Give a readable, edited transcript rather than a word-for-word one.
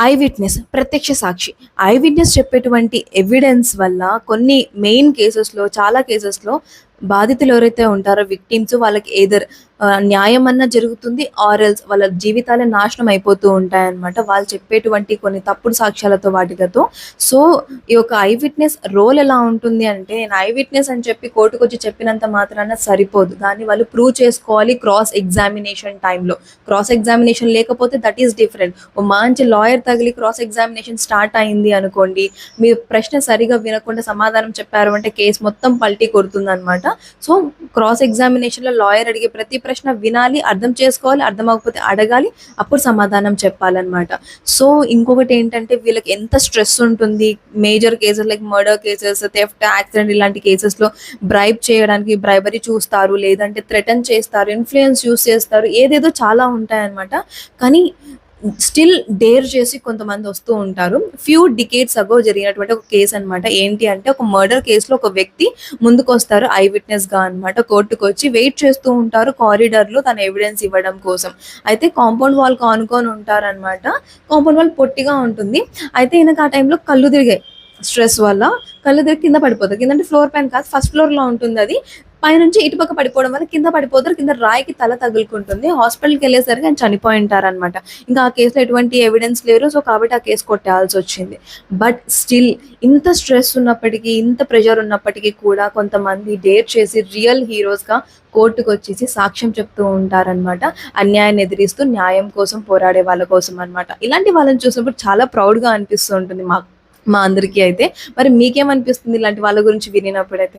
I witness ప్రత్యక్ష సాక్షి. I witness చెప్పేటువంటి evidence వల్ల కొన్ని మెయిన్ కేసెస్‌లో చాలా కేసెస్‌లో బాధితులు ఎవరైతే ఉంటారో విక్టిమ్స్ వాళ్ళకి ఎయిదర్ న్యాయం అన్నా జరుగుతుంది ఆర్ ఎల్స్ వాళ్ళ జీవితాలే నాశనం అయిపోతూ ఉంటాయన్నమాట. వాళ్ళు చెప్పేటువంటి కొన్ని తప్పుడు సాక్ష్యాలతో వాటిలతో. సో, ఈ యొక్క ఐ విట్నెస్ రోల్ ఎలా ఉంటుంది అంటే నేను ఐ విట్నెస్ అని చెప్పి కోర్టుకొచ్చి చెప్పినంత మాత్రాన సరిపోదు. దాన్ని వాళ్ళు ప్రూవ్ చేసుకోవాలి క్రాస్ ఎగ్జామినేషన్ టైంలో. క్రాస్ ఎగ్జామినేషన్ లేకపోతే దట్ ఈస్ డిఫరెంట్. ఓ మంచి లాయర్ తగిలి క్రాస్ ఎగ్జామినేషన్ స్టార్ట్ అయింది అనుకోండి, మీరు ప్రశ్న సరిగా వినకుండా సమాధానం చెప్పారు అంటే కేసు మొత్తం పల్టీ కొడుతుందనమాట. సో, క్రాస్ ఎగ్జామినేషన్‌లో లాయర్ అడిగే ప్రతి ప్రశ్న వినాలి, అర్థం చేసుకోవాలి, అర్థం అవ్వకపోతే అడగాలి, అప్పుడు సమాధానం చెప్పాలనమాట. సో, ఇంకొకటేంటంటే వీళ్ళకి ఎంత స్ట్రెస్ ఉంటుంది. Major cases like murder cases, theft, accident ఇలాంటి కేసెస్‌లో బ్రైబ్ చేయడానికి బ్రైబరీ చూస్తారు, లేదంటే థ్రెటన్ చేస్తారు, ఇన్‌ఫ్లుయెన్స్ యూజ్ చేస్తారు. ఏదేదో చాలా ఉంటాయన్నమాట. కానీ స్టిల్ డేర్ చేసి కొంతమంది వస్తూ ఉంటారు. ఫ్యూ డికేడ్స్ అగో జరిగినటువంటి ఒక కేసు అనమాట. ఏంటి అంటే ఒక మర్డర్ కేసులో ఒక వ్యక్తి ముందుకొస్తారు ఐ విట్నెస్‌గా అనమాట. కోర్టుకొచ్చి వెయిట్ చేస్తూ ఉంటారు కారిడార్‌లో తన ఎవిడెన్స్ ఇవ్వడం కోసం. అయితే కాంపౌండ్ వాల్‌కి ఆనుకొని ఉంటారనమాట. కాంపౌండ్ వాల్ పొట్టిగా ఉంటుంది. అయితే ఈయనకి ఆ టైంలో కళ్ళు తిరిగాయి. స్ట్రెస్ వల్ల కళ్ళు తిరిగి కింద పడిపోతారు. కిందంటే ఫ్లోర్ పైన కాదు, ఫస్ట్ ఫ్లోర్‌లో ఉంటుందది. పైనుంచి ఇటుపక్క పడిపోవడం వల్ల కింద పడిపోతారు. కింద రాయికి తల తగులుకుంటుంది. హాస్పిటల్‌కెళ్ళేసరికి ఆయన చనిపోయి ఉంటారనమాట. ఇంకా ఆ కేసులో ఎటువంటి ఎవిడెన్స్ లేరు. సో, కాబట్టి ఆ కేసు కొట్టేయాల్సొచ్చింది. బట్ స్టిల్ ఇంత స్ట్రెస్ ఉన్నప్పటికీ, ఇంత ప్రెషర్ ఉన్నప్పటికీ కూడా కొంతమంది డేర్ చేసి రియల్ హీరోస్‌గా కోర్టుకొచ్చేసి సాక్ష్యం చెప్తూ ఉంటారనమాట. అన్యాయాన్ని ఎదిరిస్తూ న్యాయం కోసం పోరాడే వాళ్ళ కోసం అనమాట. ఇలాంటి వాళ్ళని చూసినప్పుడు చాలా ప్రౌడ్‌గా అనిపిస్తూ ఉంటుంది మా మా అందరికీ అయితే. మరి మీకేమనిపిస్తుంది ఇలాంటి వాళ్ళ గురించి వినినప్పుడైతే?